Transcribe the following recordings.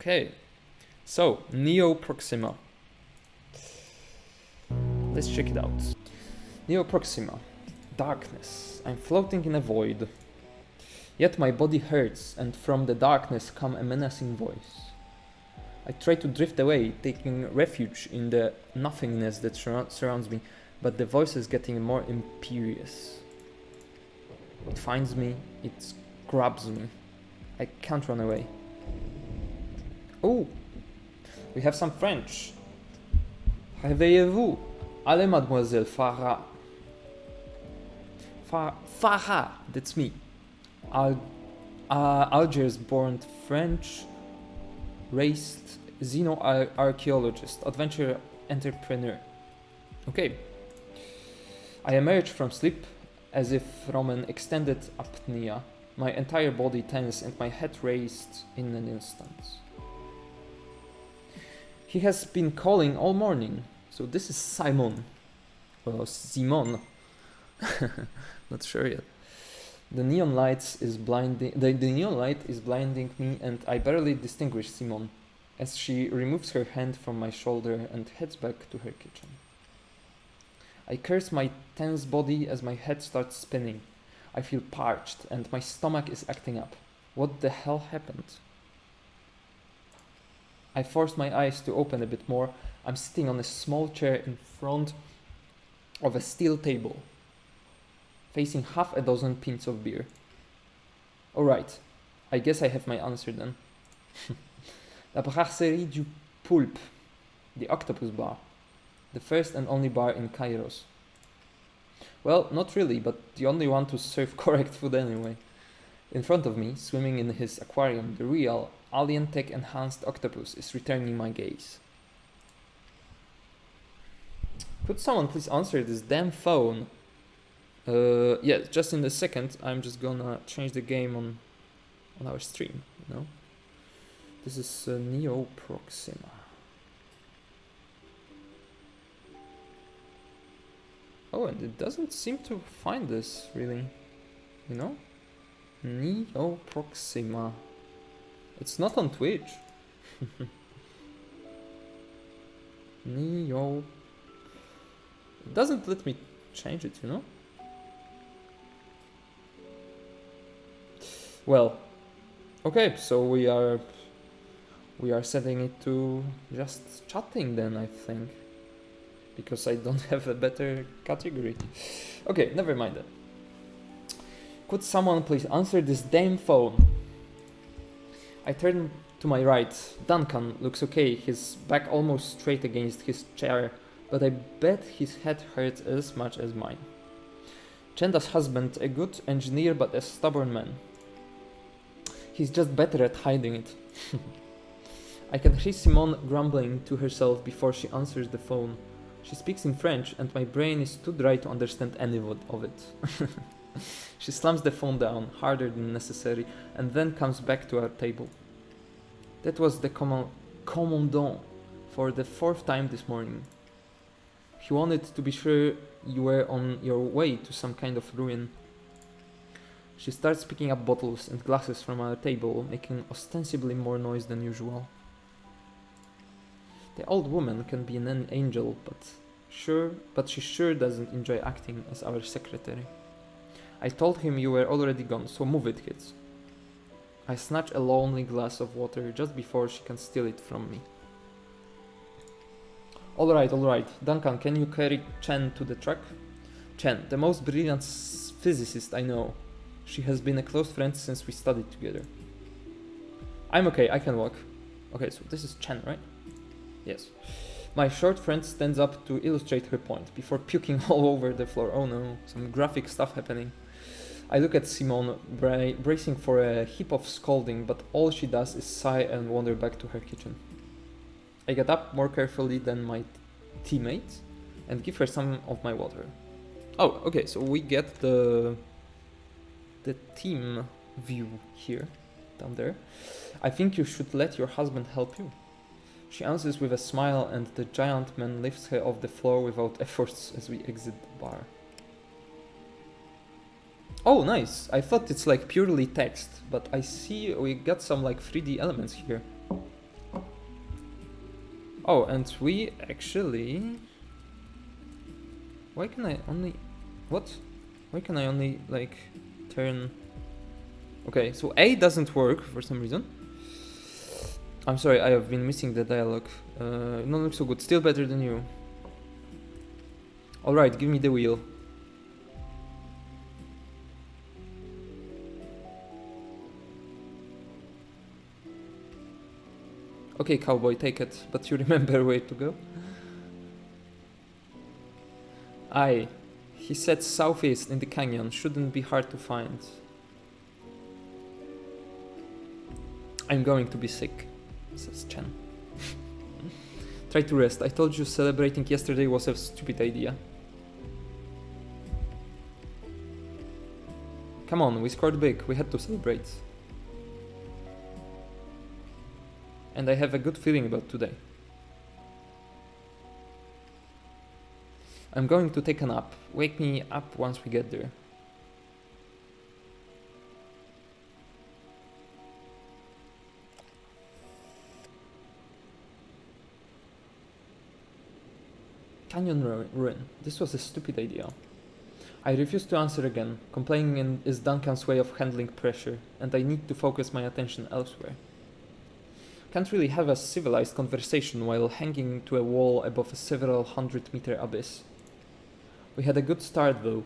Okay, so Neoproxima. Let's check it out. Neoproxima. Darkness. I'm floating in a void. Yet my body hurts, and from the darkness comes a menacing voice. I try to drift away, taking refuge in the nothingness that surrounds me, but the voice is getting more imperious. It finds me, it grabs me. I can't run away. Oh, we have some French. Réveillez-vous. Allez, mademoiselle Farah. Farah, that's me. Algiers-born French, raised xeno-archaeologist, adventure entrepreneur. Okay. I emerge from sleep as if from an extended apnea, my entire body tense and my head raised in an instant. He has been calling all morning, so this is Simon. Well, Simon. Not sure yet. The neon light is blinding me, and I barely distinguish Simon as she removes her hand from my shoulder and heads back to her kitchen. I curse my tense body as my head starts spinning. I feel parched and my stomach is acting up. What the hell happened? I force my eyes to open a bit more. I'm sitting on a small chair in front of a steel table, facing half a dozen pints of beer. Alright, I guess I have my answer then. La Brasserie du Poulpe, the octopus bar, the first and only bar in Kairos. Well, not really, but the only one to serve correct food anyway. In front of me, swimming in his aquarium, the real, alien tech enhanced octopus is returning my gaze. Could someone please answer this damn phone? Yeah, just in a second. I'm just gonna change the game on our stream, you know? This is Neoproxima. Oh, and it doesn't seem to find this, really, you know? Neoproxima. It's not on Twitch. Neo. It doesn't let me change it, you know? Well, okay, so we are setting it to just chatting then, I think. Because I don't have a better category. Okay, never mind that. Could someone please answer this damn phone? I turn to my right. Duncan looks okay, his back almost straight against his chair, but I bet his head hurts as much as mine. Chenda's husband, a good engineer but a stubborn man. He's just better at hiding it. I can hear Simone grumbling to herself before she answers the phone. She speaks in French and my brain is too dry to understand any of it. She slams the phone down, harder than necessary, and then comes back to our table. That was the commandant for the 4th time this morning. He wanted to be sure you were on your way to some kind of ruin. She starts picking up bottles and glasses from our table, making ostensibly more noise than usual. The old woman can be an angel, but she sure doesn't enjoy acting as our secretary. I told him you were already gone, so move it, kids. I snatch a lonely glass of water just before she can steal it from me. Alright. Duncan, can you carry Chen to the truck? Chen, the most brilliant physicist I know. She has been a close friend since we studied together. I'm okay, I can walk. Okay, so this is Chen, right? Yes. My short friend stands up to illustrate her point before puking all over the floor. Oh no, some graphic stuff happening. I look at Simone, bracing for a heap of scolding, but all she does is sigh and wander back to her kitchen. I get up more carefully than my teammate and give her some of my water. Oh, okay, so we get the team view here, down there. I think you should let your husband help you. She answers with a smile and the giant man lifts her off the floor without efforts as we exit the bar. Oh, nice! I thought it's like purely text, but I see we got some like 3D elements here. Oh, and we actually... Why can I only... What? Why can I only, like, turn... Okay, so A doesn't work for some reason. I'm sorry, I have been missing the dialogue. It don't look so good. Still better than you. Alright, give me the wheel. Okay, cowboy, take it. But you remember where to go? Aye. He said southeast in the canyon. Shouldn't be hard to find. I'm going to be sick, says Chen. Try to rest. I told you celebrating yesterday was a stupid idea. Come on, we scored big. We had to celebrate. And I have a good feeling about today. I'm going to take a nap. Wake me up once we get there. Canyon ruin. This was a stupid idea. I refuse to answer again. Complaining is Duncan's way of handling pressure, and I need to focus my attention elsewhere. Can't really have a civilized conversation while hanging to a wall above a several 100-meter abyss. We had a good start though.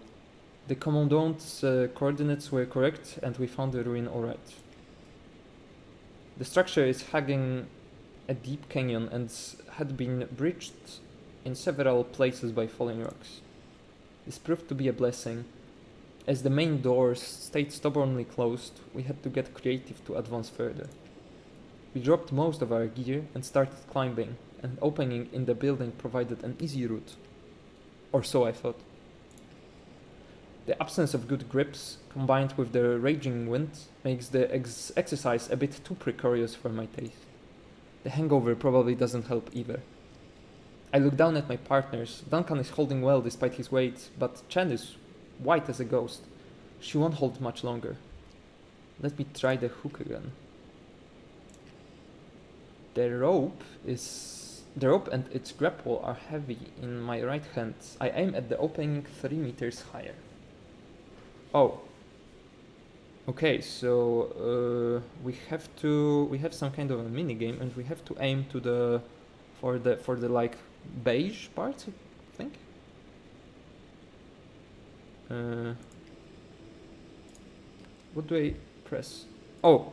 The commandant's coordinates were correct and we found the ruin alright. The structure is hugging a deep canyon and had been breached in several places by falling rocks. This proved to be a blessing. As the main doors stayed stubbornly closed, we had to get creative to advance further. We dropped most of our gear and started climbing. An opening in the building provided an easy route. Or so I thought. The absence of good grips, combined with the raging wind, makes the exercise a bit too precarious for my taste. The hangover probably doesn't help either. I look down at my partners. Duncan is holding well despite his weight, but Chen is white as a ghost. She won't hold much longer. Let me try the hook again. The rope and its grapple are heavy in my right hand. I aim at the opening 3 meters higher. Oh. Okay, so we have some kind of a mini game, and we have to aim to the for the like beige part, I think. What do I press? Oh,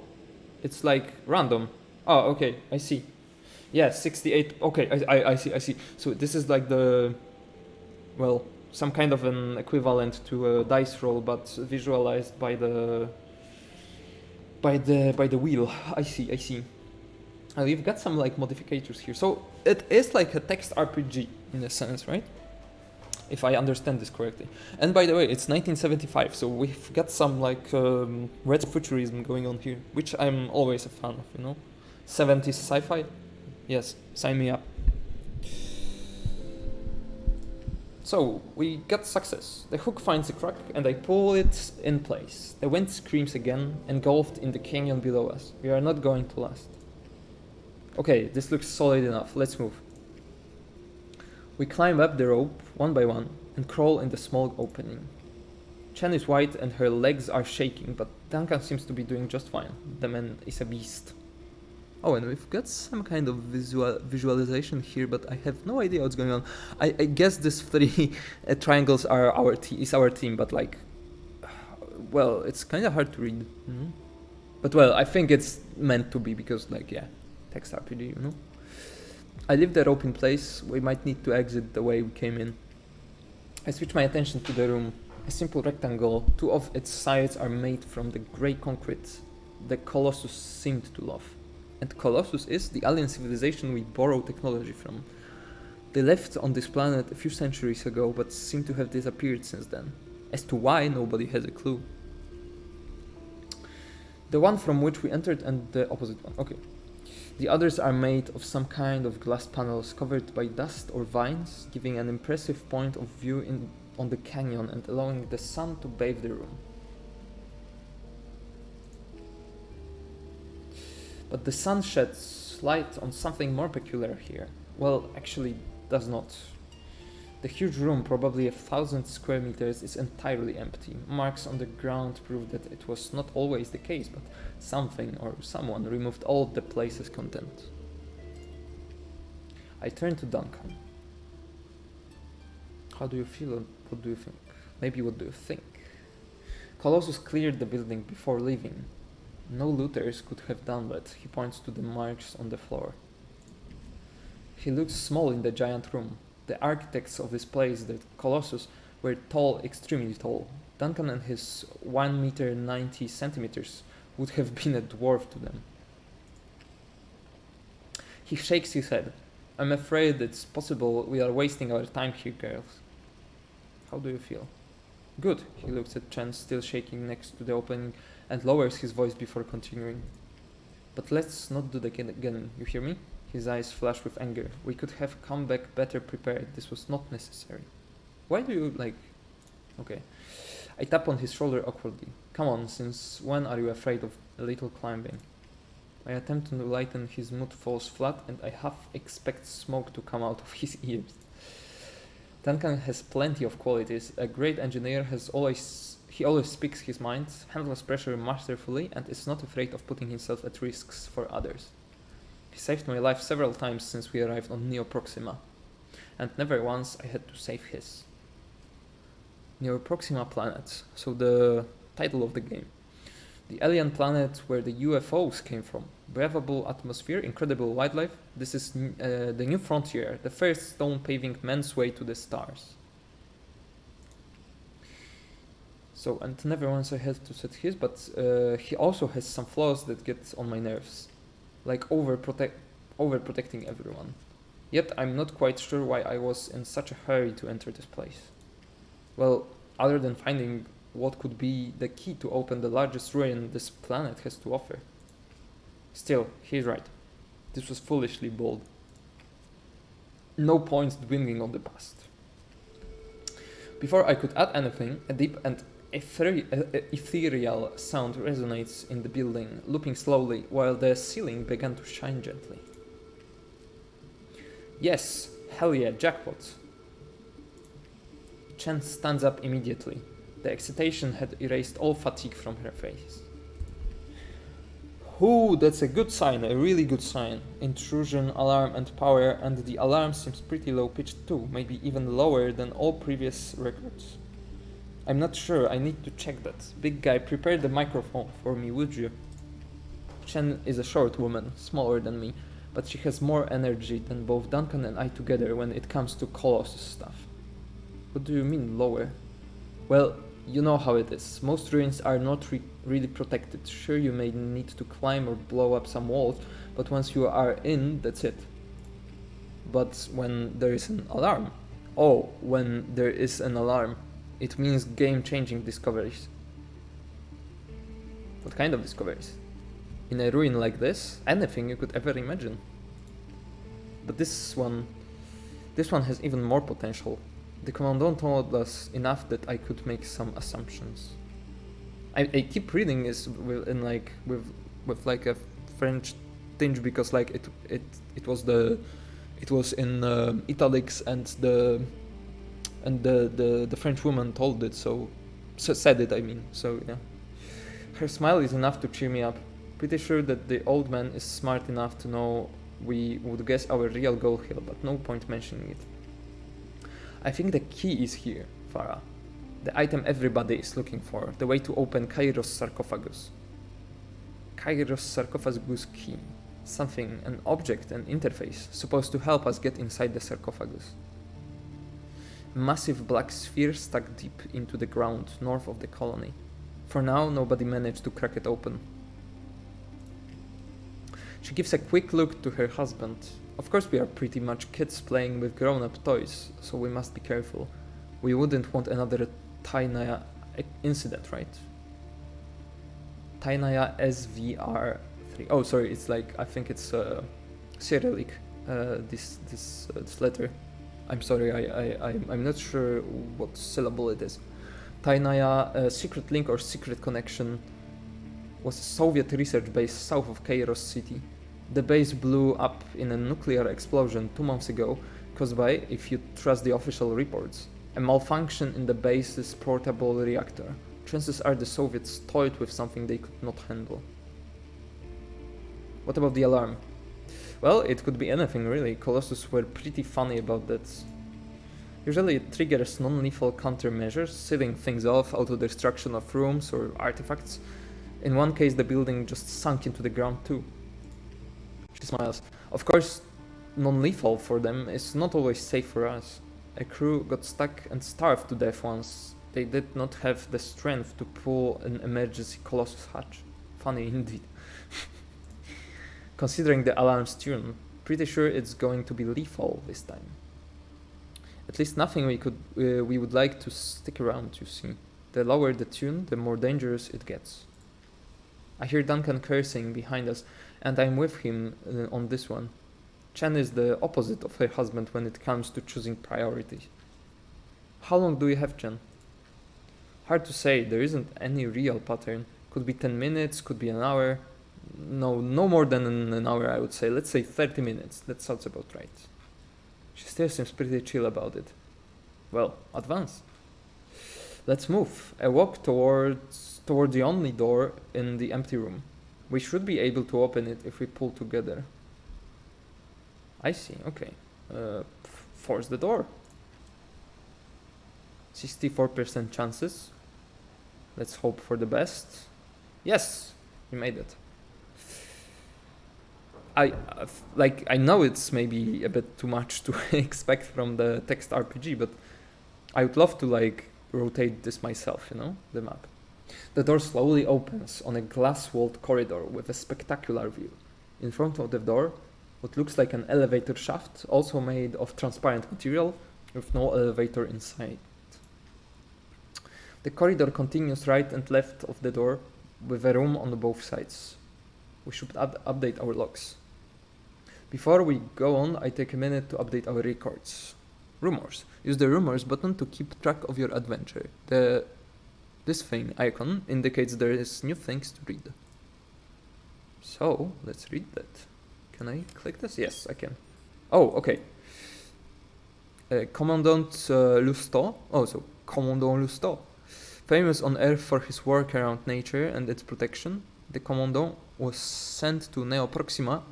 it's like random. Oh, okay, I see. Yeah, 68. Okay, I see. So this is like the, well, some kind of an equivalent to a dice roll, but visualized by the wheel. I see. We've got some like modificators here. So it is like a text RPG in a sense, right? If I understand this correctly. And by the way, it's 1975, so we've got some like retrofuturism going on here, which I'm always a fan of, you know? 70s sci-fi? Yes, sign me up. So, we got success. The hook finds a crack and I pull it in place. The wind screams again, engulfed in the canyon below us. We are not going to last. Okay, this looks solid enough. Let's move. We climb up the rope, one by one, and crawl in the small opening. Chen is white and her legs are shaking, but Duncan seems to be doing just fine. The man is a beast. Oh, and we've got some kind of visualization here, but I have no idea what's going on. I guess these 3 triangles are our team, but like, well, it's kind of hard to read. Mm-hmm. But well, I think it's meant to be because, like, yeah, text RPG, you know. I leave the rope in place. We might need to exit the way we came in. I switch my attention to the room. A simple rectangle. 2 of its sides are made from the grey concrete the Colossus seemed to love. And Colossus is the alien civilization we borrow technology from. They left on this planet a few centuries ago, but seem to have disappeared since then. As to why, nobody has a clue. The one from which we entered and the opposite one. Okay. The others are made of some kind of glass panels covered by dust or vines, giving an impressive point of view on the canyon and allowing the sun to bathe the room. But the sun sheds light on something more peculiar here. Well, actually does not. The huge room, probably 1,000 square meters, is entirely empty. Marks on the ground prove that it was not always the case, but something or someone removed all of the place's content. I turn to Duncan. How do you feel and what do you think? Maybe what do you think? Colossus cleared the building before leaving. No looters could have done that. He points to the marks on the floor. He looks small in the giant room. The architects of this place, the Colossus, were tall, extremely tall. Duncan and his 1 meter 90 centimeters would have been a dwarf to them. He shakes his head. I'm afraid it's possible we are wasting our time here, girls. How do you feel? Good. He looks at Chen, still shaking next to the opening, and lowers his voice before continuing. But let's not do that again, you hear me? His eyes flash with anger. We could have come back better prepared. This was not necessary. Why do you, like... Okay. I tap on his shoulder awkwardly. Come on, since when are you afraid of a little climbing? My attempt to lighten his mood falls flat, and I half expect smoke to come out of his ears. Duncan has plenty of qualities. A great engineer he always speaks his mind, handles pressure masterfully, and is not afraid of putting himself at risks for others. He saved my life several times since we arrived on Neoproxima, and never once I had to save his. Neoproxima planet, so the title of the game. The alien planet where the UFOs came from. Breathable atmosphere, incredible wildlife. This is the new frontier, the first stone paving man's way to the stars. So, and never once I had to set his, but he also has some flaws that get on my nerves. Like overprotecting everyone. Yet I'm not quite sure why I was in such a hurry to enter this place. Well, other than finding what could be the key to open the largest ruin this planet has to offer. Still, he's right. This was foolishly bold. No point dwelling on the past. Before I could add anything, a deep and ethereal sound resonates in the building, looping slowly, while the ceiling began to shine gently. Yes, hell yeah, jackpot. Chen stands up immediately. The excitation had erased all fatigue from her face. Ooh, that's a good sign, a really good sign. Intrusion, alarm and power, and the alarm seems pretty low pitched too, maybe even lower than all previous records. I'm not sure, I need to check that. Big guy, prepare the microphone for me, would you? Chen is a short woman, smaller than me, but she has more energy than both Duncan and I together when it comes to Colossus stuff. What do you mean, lower? Well, you know how it is. Most ruins are not really protected. Sure, you may need to climb or blow up some walls, but once you are in, that's it. But when there is an alarm... Oh, when there is an alarm. It means game-changing discoveries. What kind of discoveries? In a ruin like this, anything you could ever imagine. But this one has even more potential. The commandant told us enough that I could make some assumptions. I keep reading this with a French tinge because like it was in italics and the French woman told it, so said it, I mean, so yeah. Her smile is enough to cheer me up. Pretty sure that the old man is smart enough to know we would guess our real goal here, but no point mentioning it. I think the key is here, Farah. The item everybody is looking for, the way to open Kairos sarcophagus. Kairos sarcophagus key. Something, an object, an interface, supposed to help us get inside the sarcophagus. A massive black sphere stuck deep into the ground north of the colony. For now, nobody managed to crack it open. She gives a quick look to her husband. Of course we are pretty much kids playing with grown-up toys, so we must be careful. We wouldn't want another Tainaya incident, right? Tainaya SVR3. Oh, sorry, it's like, I think it's Cyrillic, this letter. I'm sorry, I'm not sure what syllable it is. Tainaya secret link or secret connection was a Soviet research base south of Kairos City. The base blew up in a nuclear explosion 2 months ago, caused by, if you trust the official reports, a malfunction in the base's portable reactor. Chances are the Soviets toyed with something they could not handle. What about the alarm? Well, it could be anything really. Colossus were pretty funny about that. Usually it triggers non-lethal countermeasures, sealing things off, auto-destruction of rooms or artifacts. In one case the building just sunk into the ground too. She smiles. Of course, non-lethal for them is not always safe for us. A crew got stuck and starved to death once. They did not have the strength to pull an emergency Colossus hatch. Funny indeed. Considering the alarm's tune, pretty sure it's going to be lethal this time. At least nothing we would like to stick around, you see. The lower the tune, the more dangerous it gets. I hear Duncan cursing behind us, and I'm with him on this one. Chen is the opposite of her husband when it comes to choosing priorities. How long do you have, Chen? Hard to say, there isn't any real pattern. Could be 10 minutes, could be an hour. No more than an hour, I would say. Let's say 30 minutes. That sounds about right. She still seems pretty chill about it. Well, advance. Let's move. A walk toward the only door in the empty room. We should be able to open it if we pull together. I see, okay. Force the door. 64% chances. Let's hope for the best. Yes, we made it. I know it's maybe a bit too much to expect from the text RPG, but I would love to rotate this myself, the map. The door slowly opens on a glass-walled corridor with a spectacular view. In front of the door, what looks like an elevator shaft, also made of transparent material, with no elevator inside. The corridor continues right and left of the door, with a room on both sides. We should update our logs. Before we go on, I take a minute to update our records. Rumors. Use the rumors button to keep track of your adventure. This thing icon indicates there is new things to read. So, let's read that. Can I click this? Yes, I can. Oh, okay. Commandant Lousteau. Oh, so Commandant Lousteau. Famous on Earth for his work around nature and its protection, the Commandant was sent to Neoproxima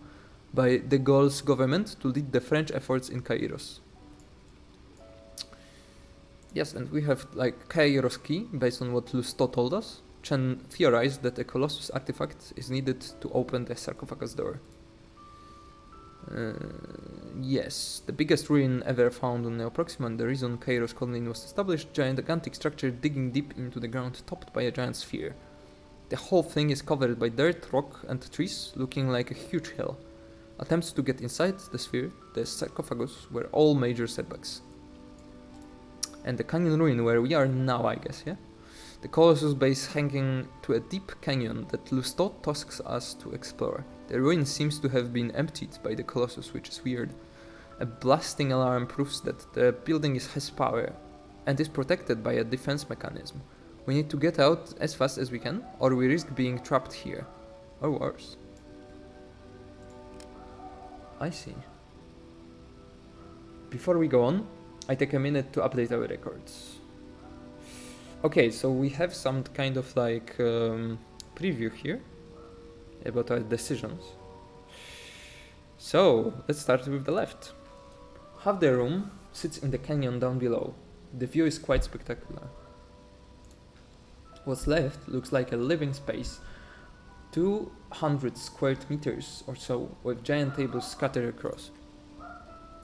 by de Gaulle's government to lead the French efforts in Kairos. Yes, and we have Kairos key, based on what Lousteau told us. Chen theorized that a Colossus artifact is needed to open the sarcophagus door. Yes, the biggest ruin ever found on Neoproxima, and the reason Kairos colony was established, gigantic structure digging deep into the ground, topped by a giant sphere. The whole thing is covered by dirt, rock and trees, looking like a huge hill. Attempts to get inside the sphere, the sarcophagus, were all major setbacks. And the canyon ruin where we are now, I guess, yeah? The Colossus base hanging to a deep canyon that Lousteau tasks us to explore. The ruin seems to have been emptied by the Colossus, which is weird. A blasting alarm proves that the building has power and is protected by a defense mechanism. We need to get out as fast as we can, or we risk being trapped here. Or worse. I see. Before we go on, I take a minute to update our records. Okay, so we have some kind of preview here about our decisions. So, let's start with the left. Half the room sits in the canyon down below. The view is quite spectacular. What's left looks like a living space, 200 square meters or so, with giant tables scattered across.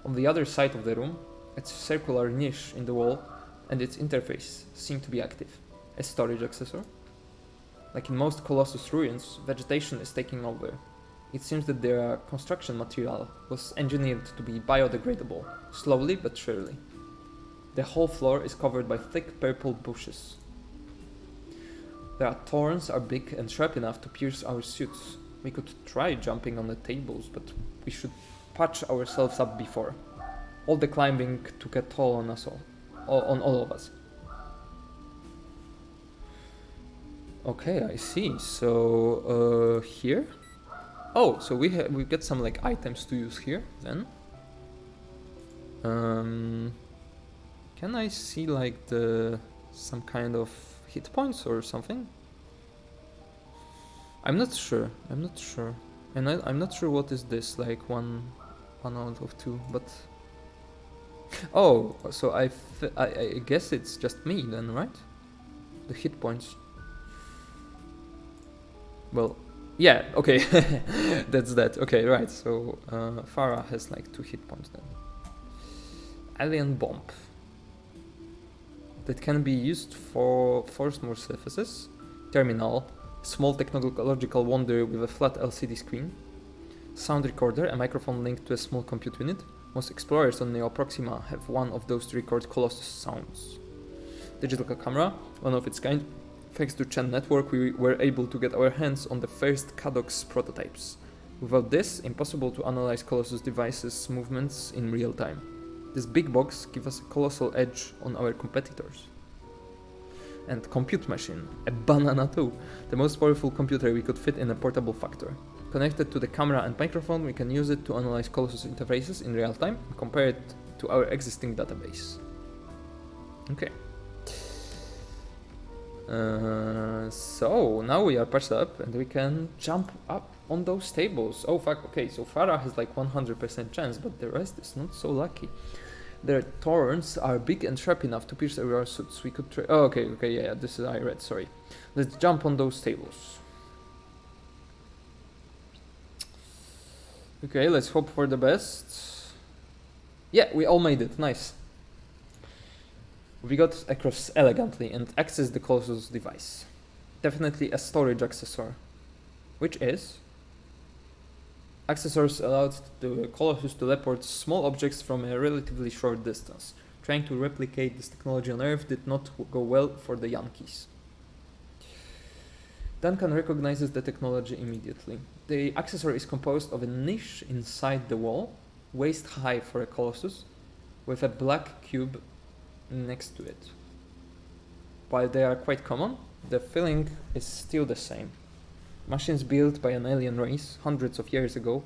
On the other side of the room, a circular niche in the wall and its interface seem to be active. A storage accessor. Like in most Colossus ruins, vegetation is taking over. It seems that their construction material was engineered to be biodegradable, slowly but surely. The whole floor is covered by thick purple bushes. Their thorns are big and sharp enough to pierce our suits. We could try jumping on the tables, but we should patch ourselves up before. All the climbing took a toll on us on all of us. Okay, I see. So, here? Oh, so we get some like items to use here then. Can I see like some kind of hit points or something? I'm not sure. I'm not sure, and I'm not sure what is this, like one out of 2. But oh, so I guess it's just me then, right? The hit points. Well, yeah. Okay, that's that. Okay, right. So Farah has like 2 hit points then. Alien bomb that can be used for more surfaces. Terminal. Small technological wonder with a flat LCD screen. Sound recorder, a microphone linked to a small compute unit. Most explorers on Neoproxima have one of those to record Colossus sounds. Digital camera, one of its kind. Thanks to Chen network, we were able to get our hands on the first CADOX prototypes. Without this, impossible to analyze Colossus devices' movements in real time. This big box gives us a colossal edge on our competitors. And compute machine, a banana too, the most powerful computer we could fit in a portable factor. Connected to the camera and microphone, we can use it to analyze Colossus interfaces in real time and compare it to our existing database. Okay. So now we are patched up and we can jump up on those tables. Oh fuck, okay, so Farah has like 100% chance, but the rest is not so lucky. Their thorns are big and sharp enough to pierce our suits. We could try. Oh, okay, yeah, this is I read, sorry. Let's jump on those tables. Okay, let's hope for the best. Yeah, we all made it, nice. We got across elegantly and accessed the Colossus device. Definitely a storage accessor. Which is? Accessors allowed the Colossus to teleport small objects from a relatively short distance. Trying to replicate this technology on Earth did not go well for the Yankees. Duncan recognizes the technology immediately. The accessor is composed of a niche inside the wall, waist high for a Colossus, with a black cube next to it. While they are quite common, the feeling is still the same. Machines built by an alien race hundreds of years ago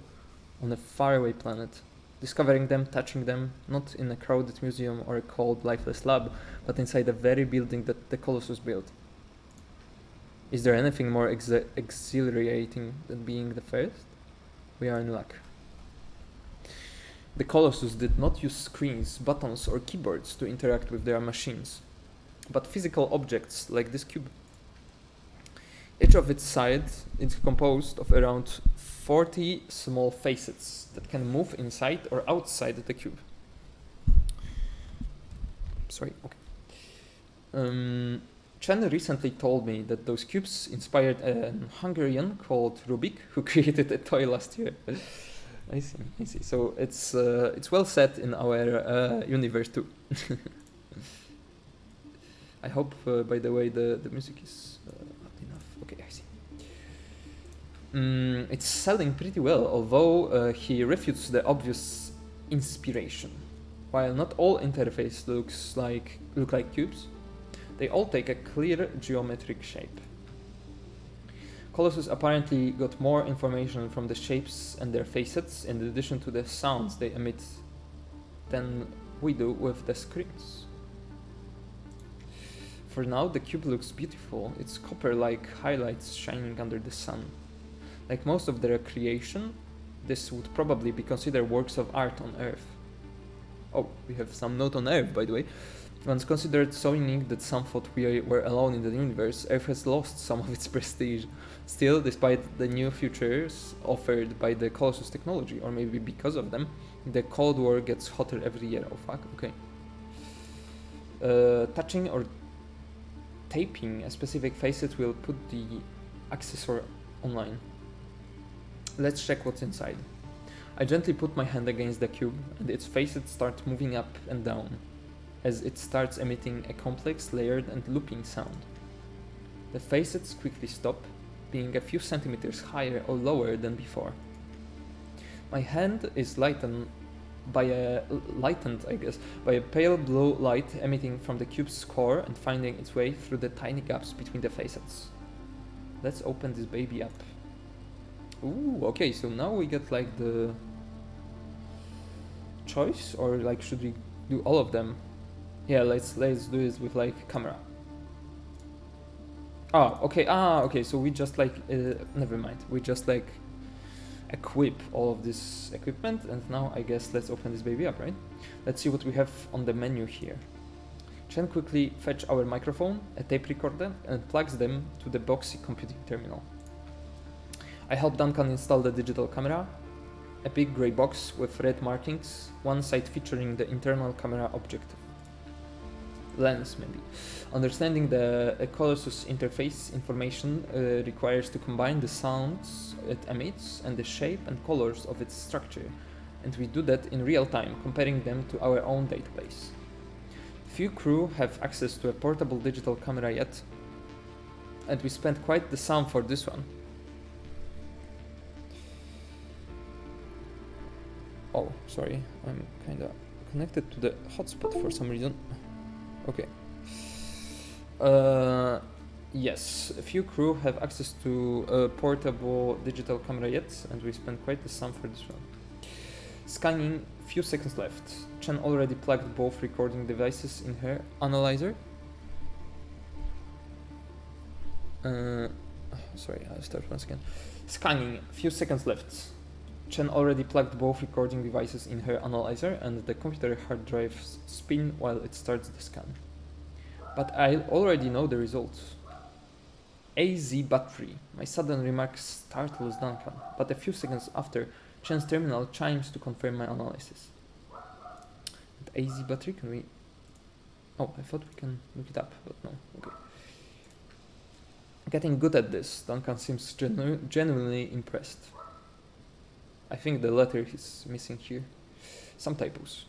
on a faraway planet. Discovering them, touching them, not in a crowded museum or a cold, lifeless lab, but inside the very building that the Colossus built. Is there anything more exhilarating than being the first? We are in luck. The Colossus did not use screens, buttons or keyboards to interact with their machines, but physical objects like this cube. Each of its sides is composed of around 40 small facets that can move inside or outside the cube. Sorry, okay. Chen recently told me that those cubes inspired a Hungarian called Rubik, who created a toy last year. I see. So it's well set in our universe too. I hope, by the way, the music is not enough. Okay, I see. It's selling pretty well, although he refutes the obvious inspiration. While not all interfaces look like cubes, they all take a clear geometric shape. Colossus apparently got more information from the shapes and their facets in addition to the sounds they emit than we do with the screens. For now, the cube looks beautiful, its copper-like highlights shining under the sun. Like most of their creation, this would probably be considered works of art on Earth. Oh, we have some note on Earth, by the way. Once considered so unique that some thought we were alone in the universe, Earth has lost some of its prestige. Still, despite the new futures offered by the Colossus technology, or maybe because of them, the Cold War gets hotter every year. Oh fuck, okay. Touching or taping a specific facet will put the accessor online. Let's check what's inside. I gently put my hand against the cube, and its facets start moving up and down, as it starts emitting a complex, layered and looping sound. The facets quickly stop, being a few centimeters higher or lower than before. My hand is lightened by a pale blue light emitting from the cube's core and finding its way through the tiny gaps between the facets. Let's open this baby up. Ooh, okay, so now we get like the choice, or like should we do all of them? Yeah, let's do this with like camera. Okay, so we just like never mind. We just like equip all of this equipment, and now I guess let's open this baby up, right? Let's see what we have on the menu here. Chen quickly fetch our microphone, a tape recorder, and plugs them to the boxy computing terminal. I help Duncan install the digital camera, a big grey box with red markings, one side featuring the internal camera objective. Lens, maybe. Understanding the Colossus interface information requires to combine the sounds it emits and the shape and colors of its structure, and we do that in real time, comparing them to our own database. Few crew have access to a portable digital camera yet, and we spent quite the sum for this one. Oh, sorry, I'm kinda connected to the hotspot for some reason. Okay. Yes, a few crew have access to a portable digital camera yet, and we spent quite the sum for this one. Scanning, few seconds left. Chen already plugged both recording devices in her analyzer. Sorry, I'll start once again. Scanning, few seconds left. Chen already plugged both recording devices in her analyzer, and the computer hard drives spin while it starts the scan. But I already know the results. AZ battery. My sudden remark startles Duncan, but a few seconds after, Chen's terminal chimes to confirm my analysis. And AZ battery, can we... Oh, I thought we can look it up, but no, okay. Getting good at this, Duncan seems genuinely impressed. I think the letter is missing here. Some typos.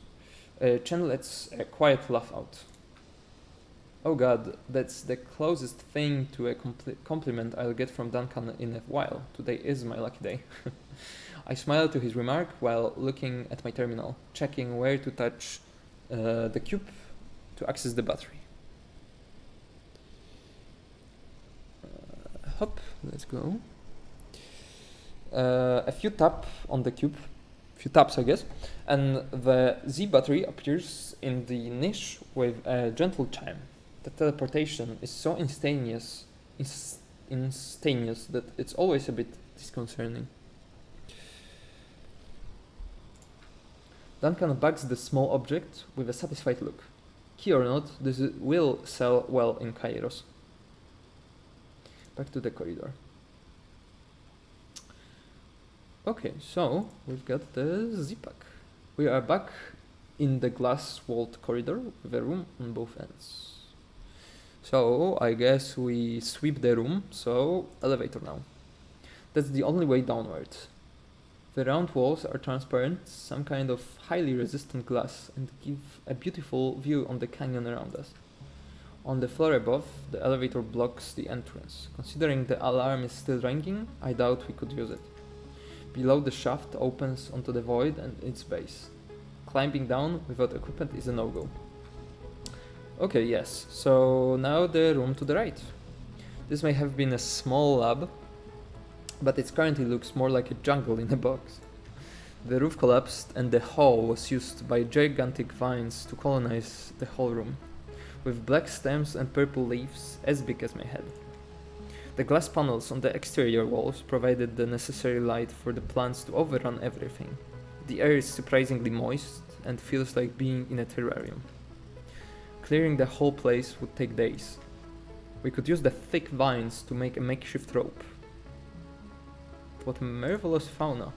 Chen lets a quiet laugh out. Oh god, that's the closest thing to a compliment I'll get from Duncan in a while. Today is my lucky day. I smile to his remark while looking at my terminal, checking where to touch the cube to access the battery. Hop, let's go. A few taps on the cube, few taps I guess, and the Z battery appears in the niche with a gentle chime. The teleportation is so instantaneous that it's always a bit disconcerting. Duncan bags the small object with a satisfied look. Key or not, this will sell well in Kairos. Back to the corridor. Okay, so we've got the Z-Pack. We are back in the glass-walled corridor with a room on both ends. So I guess we sweep the room, so elevator now. That's the only way downward. The round walls are transparent, some kind of highly resistant glass, and give a beautiful view on the canyon around us. On the floor above, the elevator blocks the entrance. Considering the alarm is still ringing, I doubt we could use it. Below, the shaft opens onto the void and its base. Climbing down without equipment is a no-go. Okay, yes, so now the room to the right. This may have been a small lab, but it currently looks more like a jungle in a box. The roof collapsed and the hall was used by gigantic vines to colonize the whole room, with black stems and purple leaves as big as my head. The glass panels on the exterior walls provided the necessary light for the plants to overrun everything. The air is surprisingly moist and feels like being in a terrarium. Clearing the whole place would take days. We could use the thick vines to make a makeshift rope. What marvelous fauna!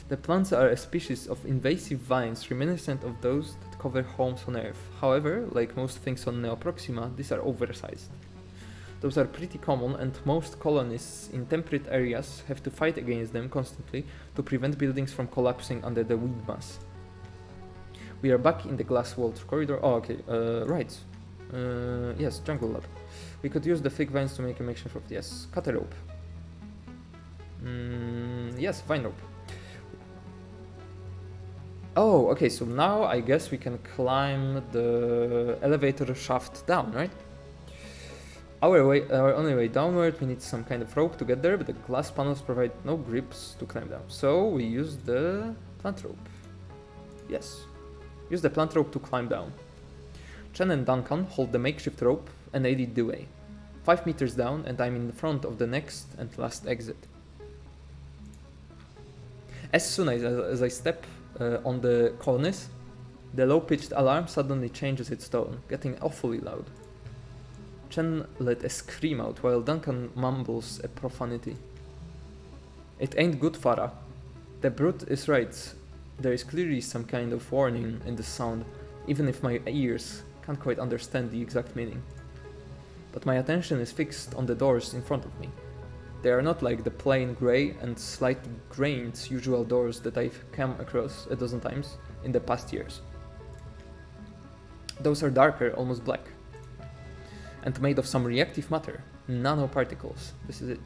The plants are a species of invasive vines reminiscent of those that cover homes on Earth. However, like most things on Neoproxima, these are oversized. Those are pretty common, and most colonists in temperate areas have to fight against them constantly to prevent buildings from collapsing under the wind mass. We are back in the glass-walled corridor. Oh, okay, right. Yes, jungle lab. We could use the thick vines to make a makeshift rope. Yes, cut a rope. Yes, vine rope. Oh, okay, so now I guess we can climb the elevator shaft down, right? Our only way downward, we need some kind of rope to get there, but the glass panels provide no grips to climb down. So we use the plant rope. Yes. Use the plant rope to climb down. Chen and Duncan hold the makeshift rope and they lead the way. 5 meters down and I'm in the front of the next and last exit. As soon as I step on the cornice, the low-pitched alarm suddenly changes its tone, getting awfully loud. Chen let a scream out while Duncan mumbles a profanity. It ain't good, Farah. The brute is right. There is clearly some kind of warning in the sound, even if my ears can't quite understand the exact meaning. But my attention is fixed on the doors in front of me. They are not like the plain grey and slightly grained usual doors that I've come across a dozen times in the past years. Those are darker, almost black, and made of some reactive matter, nanoparticles. This is it.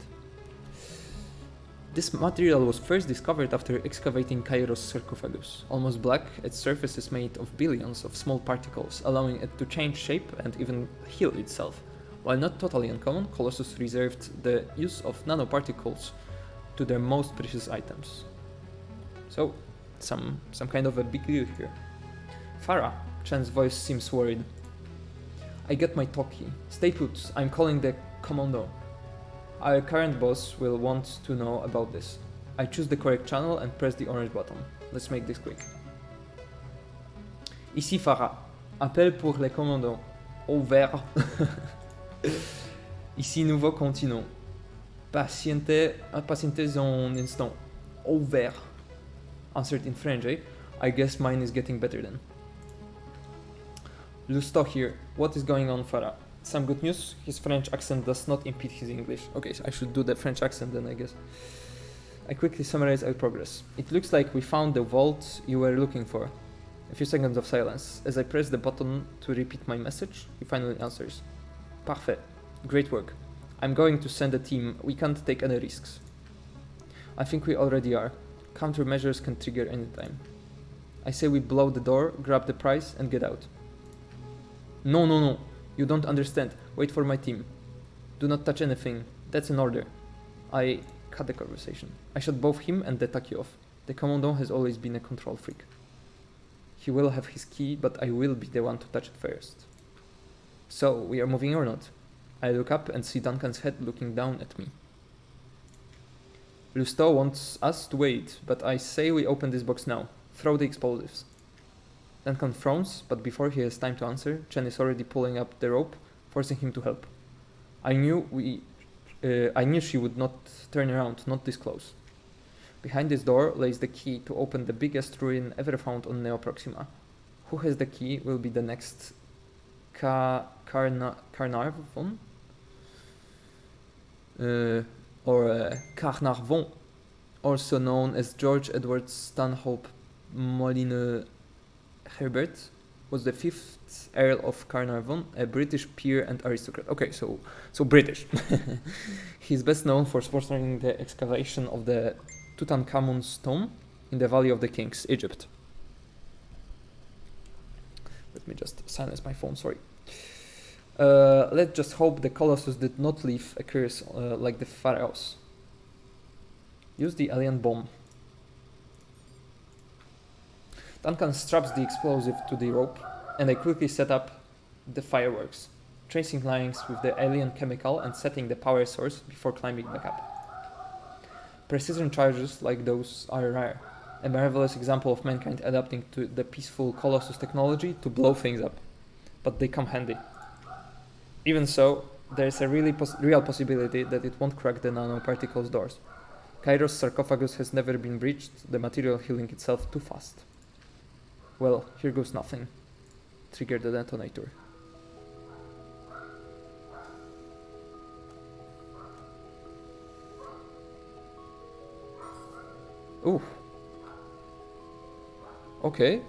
This material was first discovered after excavating Cairo's sarcophagus. Almost black, its surface is made of billions of small particles, allowing it to change shape and even heal itself. While not totally uncommon, Colossus reserved the use of nanoparticles to their most precious items. So, some kind of a big deal here. Farah, Chen's voice seems worried. I get my talkie. Stay put, I'm calling the commando. Our current boss will want to know about this. I choose the correct channel and press the orange button. Let's make this quick. Ici Farah. Appel pour le commandant. Ouvert. Ici nouveau continent. Patientez un instant. Ouvert. Answered in French, eh? I guess mine is getting better then. Lousteau here. What is going on, Farah? Some good news. His French accent does not impede his English. Okay, so I should do the French accent then, I guess. I quickly summarize our progress. It looks like we found the vault you were looking for. A few seconds of silence. As I press the button to repeat my message, he finally answers. Parfait. Great work. I'm going to send a team. We can't take any risks. I think we already are. Countermeasures can trigger anytime. I say we blow the door, grab the prize, and get out. No. You don't understand. Wait for my team. Do not touch anything. That's an order. I cut the conversation. I shot both him and the Taki off. The commandant has always been a control freak. He will have his key, but I will be the one to touch it first. So, we are moving or not? I look up and see Duncan's head looking down at me. Lousteau wants us to wait, but I say we open this box now. Throw the explosives. Duncan frowns, but before he has time to answer, Chen is already pulling up the rope, forcing him to help. I knew she would not turn around, not this close. Behind this door lays the key to open the biggest ruin ever found on Neoproxima. Who has the key will be the next Carnarvon? Carnarvon, also known as George Edward Stanhope Molineux Herbert, was the 5th Earl of Carnarvon, a British peer and aristocrat. Okay, so British. He's best known for sponsoring the excavation of the Tutankhamun's tomb in the Valley of the Kings, Egypt. Let me just silence my phone, sorry. Let's just hope the Colossus did not leave a curse like the pharaohs. Use the alien bomb. Duncan straps the explosive to the rope, and I quickly set up the fireworks, tracing lines with the alien chemical and setting the power source before climbing back up. Precision charges like those are rare, a marvelous example of mankind adapting to the peaceful Colossus technology to blow things up, but they come handy. Even so, there is a real possibility that it won't crack the nanoparticles doors. Cairo's sarcophagus has never been breached, the material healing itself too fast. Well, here goes nothing. Trigger the detonator. Ooh. Okay.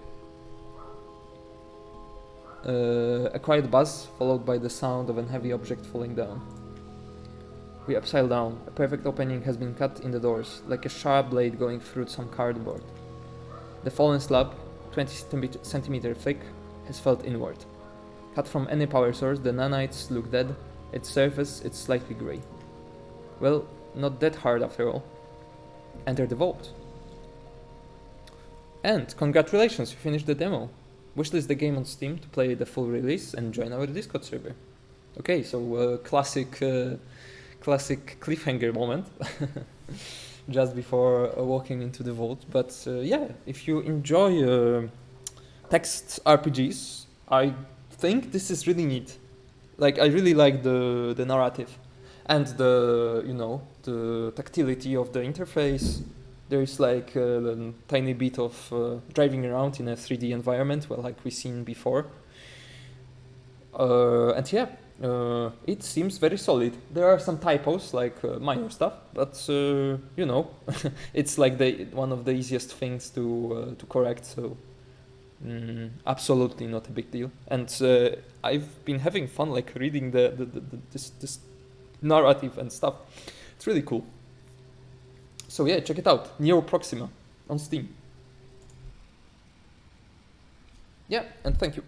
A quiet buzz, followed by the sound of a heavy object falling down. We upside down. A perfect opening has been cut in the doors, like a sharp blade going through some cardboard. The fallen slab, 20 centimeter thick, has fell inward. Cut from any power source, the nanites look dead, Its surface is slightly grey. Well, not that hard after all. Enter the vault. And congratulations, you finished the demo. Wishlist the game on Steam to play the full release and join our Discord server. Okay, so classic cliffhanger moment just before walking into the vault. But yeah, if you enjoy text RPGs, I think this is really neat. Like, I really like the narrative and the the tactility of the interface. There is like a tiny bit of driving around in a 3D environment, well, like we've seen before. And yeah, it seems very solid. There are some typos, like minor stuff, but it's like one of the easiest things to correct. So absolutely not a big deal. And I've been having fun, like reading this narrative and stuff. It's really cool. So yeah, check it out. Neoproxima on Steam. Yeah, and thank you.